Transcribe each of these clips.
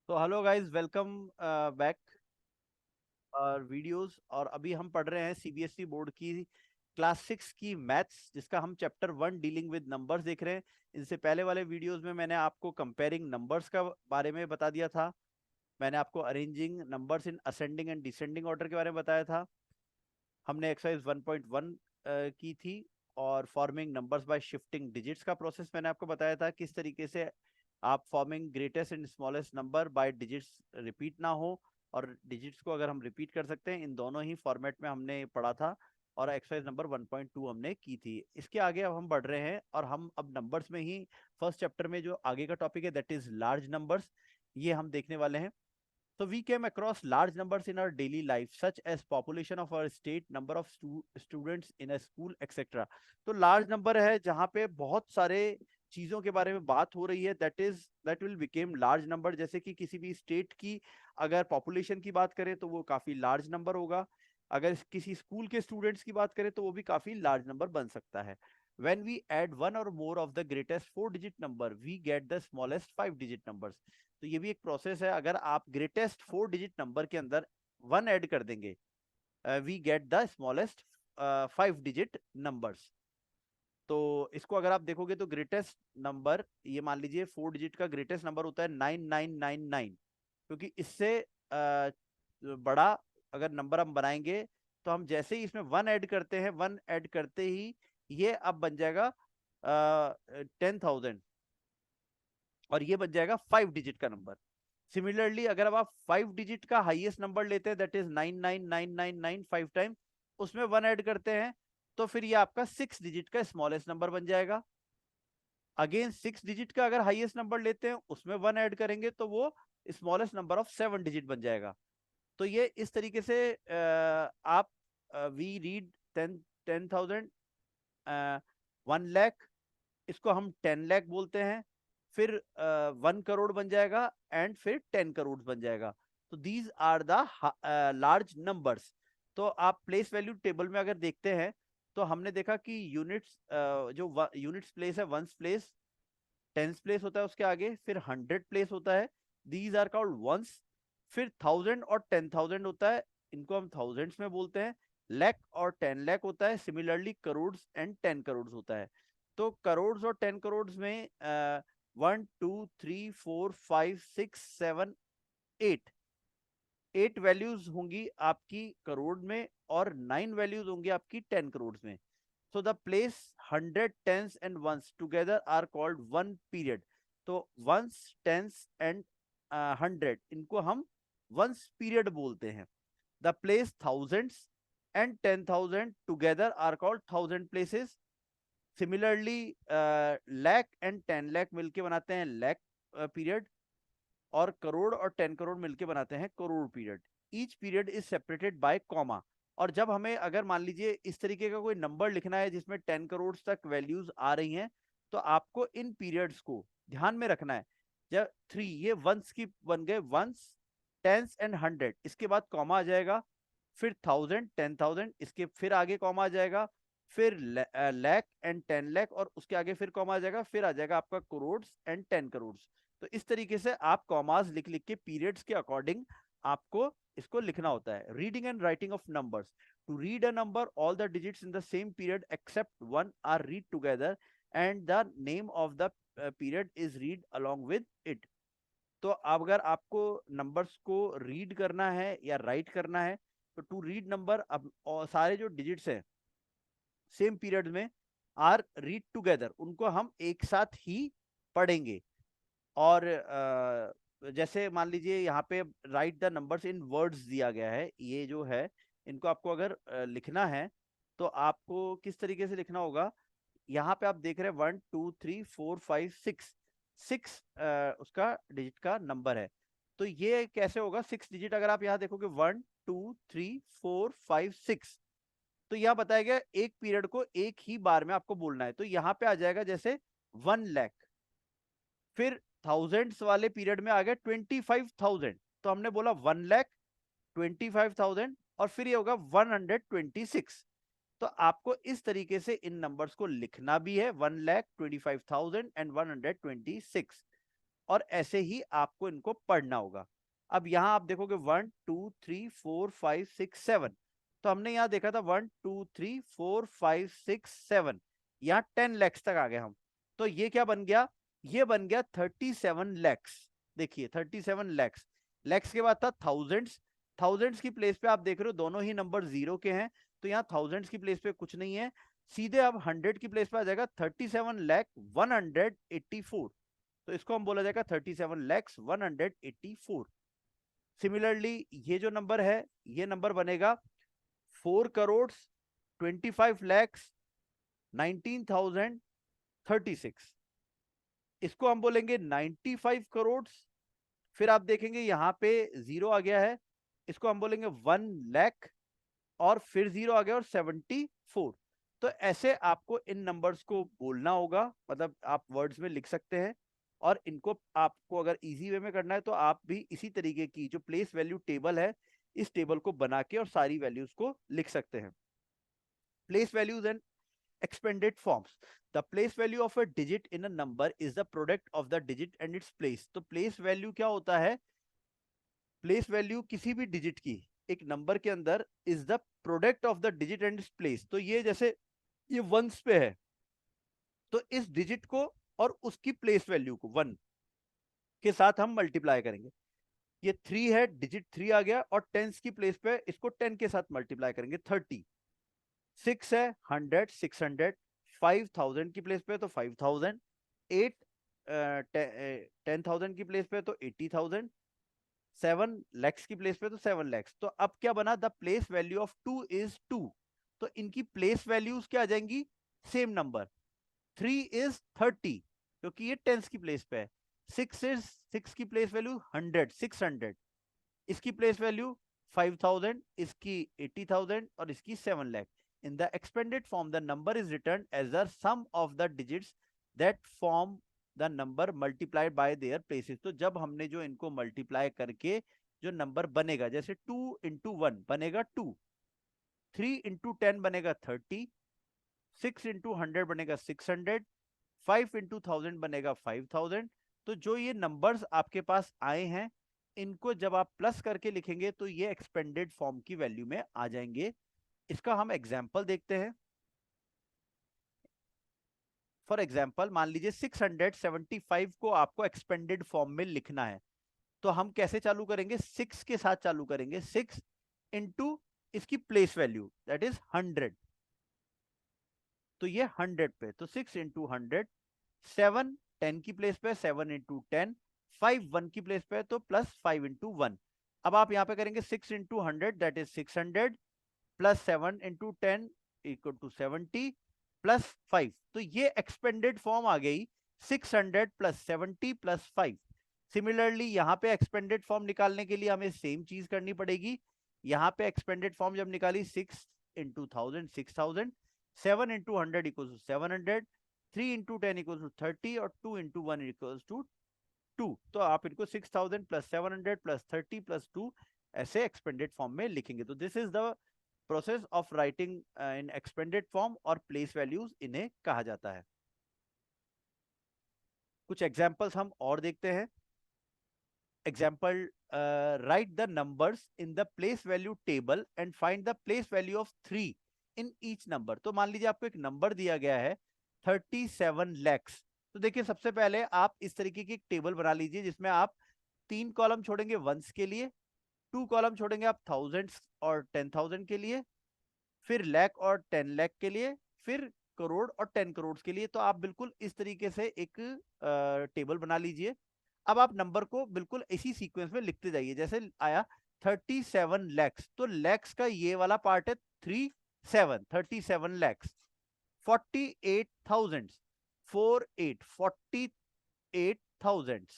तो hello guys, welcome back और videos. और अभी हम पढ़ रहे हैं सीबीएसई बोर्ड की क्लास 6 की मैथ्स, जिसका हम चैप्टर 1 डीलिंग विद नंबर्स देख रहे हैं। इनसे पहले वाले वीडियोस में मैंने आपको कंपेयरिंग नंबर्स का बारे में बता दिया था। मैंने आपको arranging numbers in ascending and descending order के बारे में बताया था। हमने एक्सरसाइज 1.1 की थी। और forming numbers by shifting digits का प्रोसेस मैंने आपको बताया था, किस तरीके से आप forming greatest and smallest number by digits repeat ना हो, और डिजिट्स को अगर हम रिपीट कर सकते हैं। इन दोनों ही फॉर्मेट में हमने पढ़ा था। और एक्सरसाइज नंबर 1.2 हमने की थी। इसके आगे अब हम बढ़ रहे हैं, और हम अब नंबर्स में ही फर्स्ट चैप्टर में जो आगे का टॉपिक है, दैट इज लार्ज नंबर्स, ये हम देखने वाले हैं। So we came across large numbers in our daily life, such as population of our state, number of students in a school, etc. तो large number है जहाँ पे बहुत सारे चीजों के बारे में बात हो रही है, that will become large number। जैसे कि किसी भी स्टेट की अगर पॉपुलेशन की बात करें तो वो काफी लार्ज नंबर होगा। अगर किसी स्कूल के स्टूडेंट्स की बात करें तो वो भी काफी लार्ज नंबर बन सकता है। When we add one or more of the greatest 4-digit number, we get the smallest 5-digit numbers। तो ये भी एक प्रोसेस है। अगर आप ग्रेटेस्ट 4-डिजिट नंबर के अंदर 1 ऐड कर देंगे, वी गेट द स्मॉलेस्ट 5-डिजिट नंबर्स। तो इसको अगर आप देखोगे तो ग्रेटेस्ट नंबर, ये मान लीजिए 4 डिजिट का ग्रेटेस्ट नंबर होता है 9999। क्योंकि इससे बड़ा अगर नंबर हम बनाएंगे तो हम जैसे ही इसमें 1 ऐड करते हैं, 1 ऐड करते ही ये अब बन जाएगा 10,000, और ये बन जाएगा 5 डिजिट का नंबर। सिमिलरली अगर अब आप 5 डिजिट का हाईएस्ट नंबर लेते हैं, दैट इज 99999 5 टाइम, उसमें 1 ऐड करते हैं, तो फिर ये आपका 6 डिजिट का स्मॉलेस्ट नंबर बन जाएगा। अगेन 6 डिजिट का अगर हाईएस्ट नंबर लेते हैं, उसमें 1 ऐड करेंगे तो वो स्मॉलेस्ट नंबर ऑफ 7 डिजिट बन जाएगा। तो ये इस तरीके से आप वी रीड 10,000, 1 लाख, इसको हम 10 लाख बोलते हैं। फिर 1 करोड़ बन जाएगा, एंड फिर 10 करोड़ बन जाएगा। तो these are the large numbers. तो आप प्लेस वैल्यू टेबल में अगर देखते हैं तो हमने देखा कि यूनिट्स, जो यूनिट्स प्लेस है, वंस प्लेस, टेंस प्लेस होता है उसके आगे, फिर 100 प्लेस होता है, दीज आर कॉल्ड वंस। फिर 1000 और 10,000 होता है, इनको हम थाउजेंड्स में बोलते हैं। लैख और 10 लाख होता है। सिमिलरली करोड़ एंड 10 करोड़ होता है। तो करोड़ और 10 करोड़ में 1 2 3 4 5 6 7 8 8 वैल्यूज होंगी आपकी करोड़ में, और 9 वैल्यूज होंगी आपकी 10 करोड़ में। So the place 100 tens and ones together are called one period। तो ones, tens and 100, इनको हम ones period बोलते हैं। The place thousands and 10,000 together are called thousand places। Similarly lakh and 10 lakh मिलके बनाते हैं lakh period, और करोड़ और 10 करोड़ मिलके बनाते हैं crore period. Each period is separated by comma. और जब हमें अगर मान लीजिए इस तरीके का कोई नंबर लिखना है जिसमें 10 करोड़ तक वैल्यूज आ रही हैं, तो आपको इन पीरियड्स को ध्यान में रखना है। जब 3 ये वंस की बन गए, वंस, टेंस एंड 100, इसके बाद कॉमा आ जाएगा। फिर 1000, 10,000, इसके फिर आगे कॉमा आ जाएगा। फिर लैख एंड 10 लाख, और उसके आगे फिर कॉमा आ जाएगा। फिर आ जाएगा आपका करोड़ एंड 10 करोड़। तो इस तरीके से आप कॉमास लिख लिख के पीरियड्स के अकॉर्डिंग आपको इसको लिखना होता है। Reading and writing of numbers. To read a number, all the digits in the same period except one are read together, and the name of the period is read along with it. तो अगर आपको numbers को read करना है या right करना है, तो टू रीड नंबर, अब और सारे जो डिजिट्स हैं सेम पीरियड में आर रीड टुगेदर, उनको हम एक साथ ही पढ़ेंगे। और जैसे मान लीजिए यहाँ पे right the numbers in words दिया गया है, ये जो है, इनको आपको अगर लिखना है तो आपको किस तरीके से लिखना होगा। यहाँ पे आप देख रहे हैं 1 2 3 4 5 6, 6 उसका डिजिट का नंबर है। तो ये कैसे होगा 6 डिजिट? अगर आप यहाँ देखोगे 1 2 3 4 5 6, तो यह बताया गया एक पीरियड को एक ही बार में आपको बोलना है। तो यहाँ पे आ जाएगा जैसे 1 लाख। फिर थाउजेंड्स वाले पीरियड में आ गया 25,000, तो हमने बोला 1 लाख 25,000, और फिर ये होगा 126। तो आपको इस तरीके से इन नंबर्स को लिखना भी है, 1,25,000 एंड 126। और ऐसे ही आपको इनको पढ़ना होगा। अब यहां आप देखोगे 1 2 3 4 5 6 7, तो हमने यहां देखा था 1 2 3 4 5 6 7, यहां 10 लैक्स तक आ गए हम। तो ये क्या बन गया, ये बन गया 37 लैक्स। देखिए 37 लैक्स, लैक्स के बाद था थाउजेंड्स, थाउजेंड्स की प्लेस पे आप देख रहे हो दोनों ही नंबर जीरो के हैं, तो यहाँ थाउजेंड्स की प्लेस पे कुछ नहीं है, सीधे अब 100 की प्लेस पे आ जाएगा 37 लैख 184, तो इसको हम बोला जाएगा 37 लैक्स 184। सिमिलरली ये जो नंबर है, ये नंबर बनेगा 4 करोड़ 25 लैक्स 19,036, इसको हम बोलेंगे 95 करोड़। फिर आप देखेंगे यहां पे जीरो आ गया है, इसको हम बोलेंगे 1 लाख, और फिर जीरो आ गया और 74। तो ऐसे आपको इन नंबर्स को बोलना होगा, मतलब आप वर्ड्स में लिख सकते हैं, और इनको आपको अगर इजी वे में करना है तो आप भी इसी तरीके की जो प्लेस वैल्यू टेबल है, इस टेबल को बना के और सारी वैल्यूज को लिख सकते हैं। Place values and expanded forms. The place value of a digit in a number is the product of the digit and its place. तो place value क्या होता है, place value किसी भी digit की एक नंबर के अंदर is the product of the digit and its place। तो ये जैसे ये वंस पे है, तो इस डिजिट को और उसकी प्लेस वैल्यू को वन के साथ हम मल्टीप्लाई करेंगे। ये थ्री है, डिजिट थ्री आ गया, और टेंस की प्लेस पे इसको 10 के साथ मल्टीप्लाई करेंगे 30। सिक्स है 100 600, 5000 की प्लेस पे तो 5000, 8 10,000 की प्लेस पे तो 80,000, 7 लैक्स की प्लेस पे तो 7 लैक्स। तो अब क्या बना, the place value of 2 is 2, तो इनकी प्लेस वैल्यूज क्या आ जाएंगी, सेम नंबर। 3 इज 30 क्योंकि ये टेंस की प्लेस पे है। 6 की प्लेस वैल्यू 100 600, इसकी प्लेस वैल्यू 5000, इसकी 80,000 और इसकी 7 lakh. In the expanded form, the number is written as the sum of the digits that form the number multiplied by their places। तो जब हमने जो इनको मल्टीप्लाई करके जो नंबर बनेगा, जैसे 2 इंटू 1 बनेगा 2, 3 इंटू 10 बनेगा 30, 6 इंटू 100 बनेगा 600, 5 इंटू 1000 बनेगा 5000। तो जो ये नंबर्स आपके पास आए हैं, इनको जब आप प्लस करके लिखेंगे तो ये एक्सपेंडेड फॉर्म की वैल्यू में आ जाएंगे। इसका हम एग्जाम्पल देखते हैं। फॉर एग्जाम्पल मान लीजिए 675 को आपको एक्सपेंडेड फॉर्म में लिखना है, तो हम कैसे चालू करेंगे, 6 के साथ चालू करेंगे, 6 इंटू इसकी प्लेस वैल्यू दैट इज 100, तो ये 100 पे, तो 6 इंटू 100, 7 10 की प्लेस पे 7 इंटू 10, 5 1 की प्लेस पे तो प्लस 5 इंटू 1। अब आप यहां पे करेंगे 6 into 100 that is 600, plus 7 into 10 equal to 70, plus 5, तो ये एक्सपेंडेड फॉर्म आ गई 600 प्लस 70 प्लस 5। सिमिलरली यहां पे एक्सपेंडेड फॉर्म निकालने के लिए हमें सेम चीज करनी पड़ेगी। यहां पे एक्सपेंडेड फॉर्म जब निकाली 6 into 1000 6000, 7 into 100 equal to 700, 3 into 10 equal to 30 और 2 इंटू 1 इक्वल टू 2। तो आप इनको 6000 प्लस 700 प्लस 30 प्लस 2 ऐसे एक्सपेंडेड फॉर्म में लिखेंगे। तो this is the process of writing in expanded form, और प्लेस वैल्यूज इन्हें कहा जाता है। कुछ एग्जांपल्स हम और देखते हैं। Example, right the numbers in the place value table and find the place value of 3 in each number. तो मान लीजिए आपको एक नंबर दिया गया है 37 लैक्स, तो देखिए सबसे पहले आप इस तरीके की एक टेबल बना लीजिए जिसमें आप 3 कॉलम छोड़ेंगे वंस के लिए, 2 कॉलम छोड़ेंगे आप थाउजेंड्स और 10,000 के लिए, फिर लैख और 10 लाख के लिए, फिर करोड़ और 10 करोड़ के लिए। तो आप बिल्कुल इस तरीके से एक टेबल बना लीजिए। अब आप नंबर को बिल्कुल इसी सीक्वेंस में लिखते जाइए, जैसे आया 37 लैक्स, तो लैक्स का ये वाला पार्ट है 37 लैक्स, 48,000 48,000,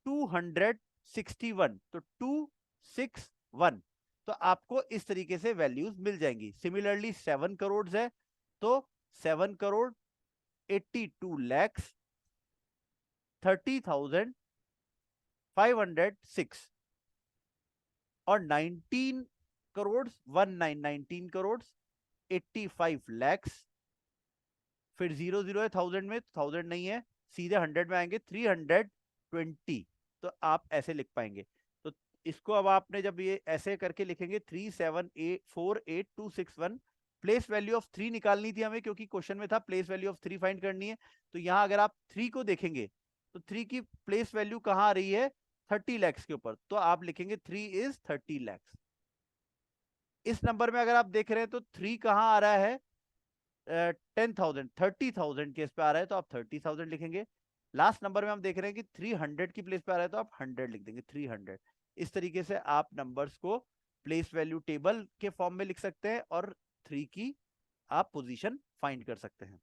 261 तो 261, तो आपको इस तरीके से वैल्यूज मिल जाएंगी। सिमिलरली 7 करोड़ है तो 7 करोड़ 82 लैक्स 30,506, और 19 करोड़ 19 करोड़ 85 लैक्स, फिर जीरो जीरो है थाउजेंड में, थाउजेंड नहीं है, सीधे 100 में आएंगे 320, तो आप ऐसे लिख पाएंगे। तो इसको अब आपने जब ये ऐसे करके लिखेंगे 37848261, प्लेस वैल्यू ऑफ 3 निकालनी थी हमें, क्योंकि क्वेश्चन में था प्लेस वैल्यू ऑफ 3 फाइंड करनी है। तो यहां अगर आप 3 को देखेंगे तो 3 की प्लेस वैल्यू कहां आ रही है, 30 lakhs के ऊपर, तो आप लिखेंगे 3 इज 30 lakhs। इस नंबर में अगर आप देख रहे हैं तो 3 कहां आ रहा है, 10,000 30,000 केस पे आ रहा है, तो आप 30,000 लिखेंगे। लास्ट नंबर में हम देख रहे हैं कि 300 की प्लेस पे आ रहा है, तो आप 100 लिख देंगे, 300। इस तरीके से आप नंबर्स को प्लेस वैल्यू टेबल के फॉर्म में लिख सकते हैं और 3 की आप पोजीशन फाइंड कर सकते हैं।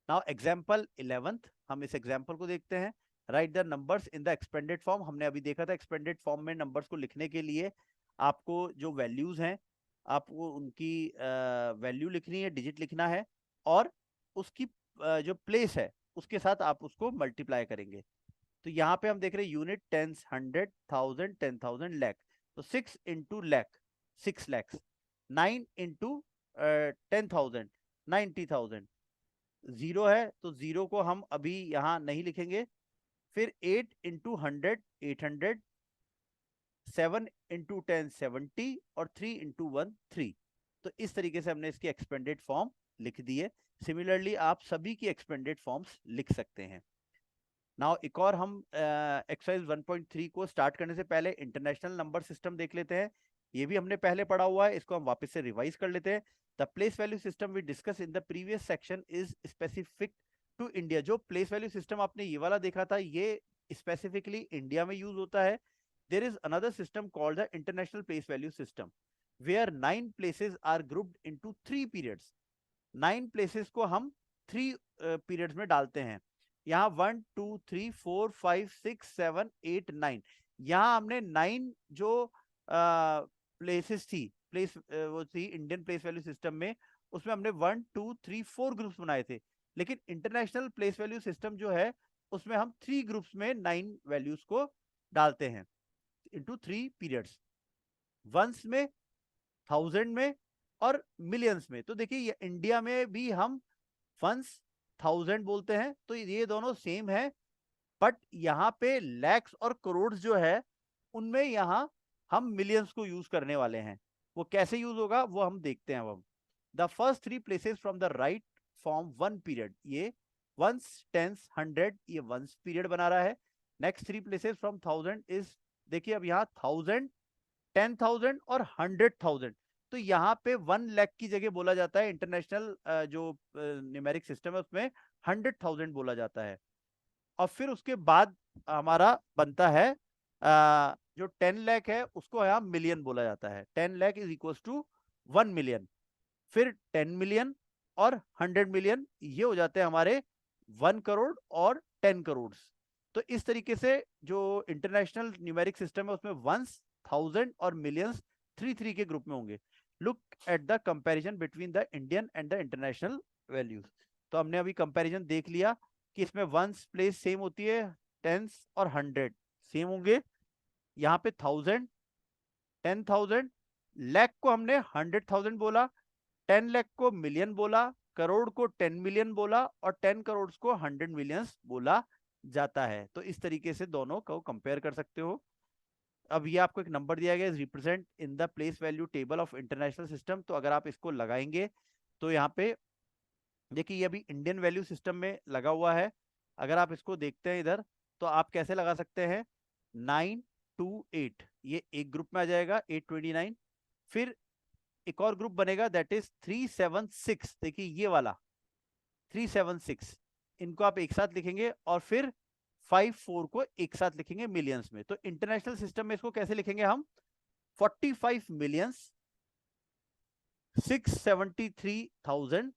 नाउ एग्जांपल 11th, हम इस एग्जांपल को देखते हैं। Right the numbers in the expanded form. हमने अभी देखा था एक्सपेंडेड फॉर्म में नंबर्स को लिखने के लिए आपको जो वैल्यूज हैं, आपको उनकी वैल्यू लिखनी है, डिजिट लिखना है, और उसकी जो प्लेस है उसके साथ आप उसको मल्टीप्लाई करेंगे। तो यहाँ पे हम देख रहे हैं यूनिट, टेंस, 100, 1000, 10,000, लैख। तो 6 into lakh 6 lakhs, 9 into 10,000 90,000। Zero है तो जीरो को हम अभी यहां नहीं लिखेंगे। फिर 8 इंटू 100 800, 7 इंटू 10 70, और 3 इंटू 1 3। तो इस तरीके से हमने इसकी एक्सपेंडेड फॉर्म लिख दी है। सिमिलरली आप सभी की एक्सपेंडेड फॉर्म्स लिख सकते हैं। नाउ एक और हम एक्सरसाइज 1.3 को स्टार्ट करने से पहले इंटरनेशनल नंबर सिस्टम देख लेते हैं। ये भी हमने पहले पढ़ा हुआ है, इसको हम वापस से रिवाइज कर लेते हैं। The place value system we discuss in the previous section is specific to India. जो प्लेस वैल्यू सिस्टम आपने ये वाला देखा था, ये स्पेसिफिकली इंडिया में यूज होता है। There is another system called the international place value system, where 9 places are grouped into 3 periods. 9 places को हम 3 पीरियड्स में डालते हैं। यहाँ 1 2 3 4 5 6 7 8 9, यहाँ हमने 9 जो प्लेसेस थी, प्लेस वो थी इंडियन प्लेस वैल्यू सिस्टम में, उसमें हमने 1 2 3 4 ग्रुप्स बनाए थे। लेकिन इंटरनेशनल प्लेस वैल्यू सिस्टम जो है उसमें हम 3 ग्रुप्स में 9 वैल्यूज को डालते हैं इनटू 3 पीरियड्स, वंस में, थाउजेंड में, और मिलियंस में। तो देखिए ये इंडिया में भी हम वंस, थाउजेंड बोलते हैं, तो ये दोनों सेम है। बट यहाँ पे लैक्स और करोड़ जो है उनमें यहाँ हम मिलियंस को यूज करने वाले हैं। वो कैसे यूज होगा वो हम देखते हैं। अब the first 3 places from the right form 1 period. ये वंस, टेंस, 100, ये वंस पीरियड बना रहा है। नेक्स्ट 3 प्लेसेस फ्रॉम 1000 इज, देखिए अब यहाँ 1000, 10,000 और 100,000। तो यहाँ पे 1 लाख की जगह बोला जाता है, इंटरनेशनल जो न्यूमेरिक सिस्टम है उसमें 100,000 बोला जाता है। और फिर उसके बाद हमारा बनता है जो 10 लाख है उसको यहाँ मिलियन बोला जाता है। 10 lakh is equal to 1 million. फिर 10 मिलियन और 100 मिलियन, ये हो जाते हैं हमारे 1 करोड़ और 10 करोड़। तो इस तरीके से जो इंटरनेशनल न्यूमेरिक सिस्टम है उसमें वंस, थाउजेंड और मिलियंस 3 के ग्रुप में होंगे। Look at the comparison between the Indian and the international values. तो हमने अभी कंपैरिजन देख लिया कि इसमें वंस प्लेस सेम होती है, टेंस और 100 सेम होंगे। यहाँ पे 1000, 10,000, लैख को हमने 100,000 बोला, 10 लाख को मिलियन बोला, करोड़ को 10 मिलियन बोला, और 10 करोड़ को 100 मिलियंस बोला जाता है। तो इस तरीके से दोनों को कंपेयर कर सकते हो। अब ये आपको एक नंबर दिया गया, represent in the place value table of international system. तो अगर आप इसको लगाएंगे तो यहाँ पे देखिए ये अभी इंडियन वैल्यू सिस्टम में लगा हुआ है। अगर आप इसको देखते हैं इधर, तो आप कैसे लगा सकते हैं, 928 ये एक ग्रुप में आ जाएगा, 829। फिर एक और ग्रुप बनेगा दैट इज 376, देखिए ये वाला 376, इनको आप एक साथ लिखेंगे, और फिर 54 को एक साथ लिखेंगे मिलियंस में। तो इंटरनेशनल सिस्टम में इसको कैसे लिखेंगे हम, 45 मिलियंस 673,000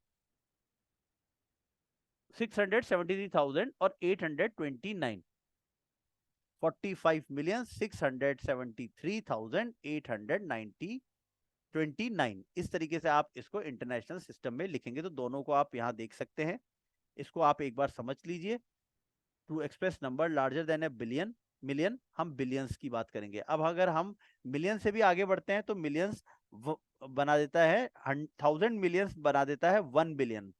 673,000 और 829, 45 मिलियन 673,890 29। इस तरीके से आप इसको इंटरनेशनल सिस्टम में लिखेंगे। तो दोनों को आप यहां देख सकते हैं, इसको आप एक बार समझ लीजिए। To express number larger than a billion, million, हम बिलियंस की बात करेंगे। अब अगर हम मिलियन से भी आगे बढ़ते हैं तो मिलियंस बना देता है, 1000 मिलियंस बना देता है 1 बिलियन।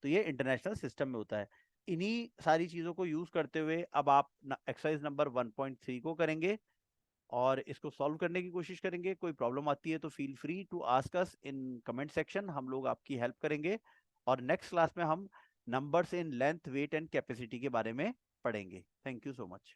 तो ये इंटरनेशनल सिस्टम में होता है। इन्हीं सारी चीजों को यूज करते हुए अब आप एक्सरसाइज नंबर 1.3 को करेंगे और इसको सॉल्व करने की कोशिश करेंगे। कोई प्रॉब्लम आती है तो feel free to ask us in comment section, हम लोग आपकी हेल्प करेंगे। और नेक्स्ट क्लास में हम numbers in length, weight and capacity के बारे में पढ़ेंगे। Thank you so much.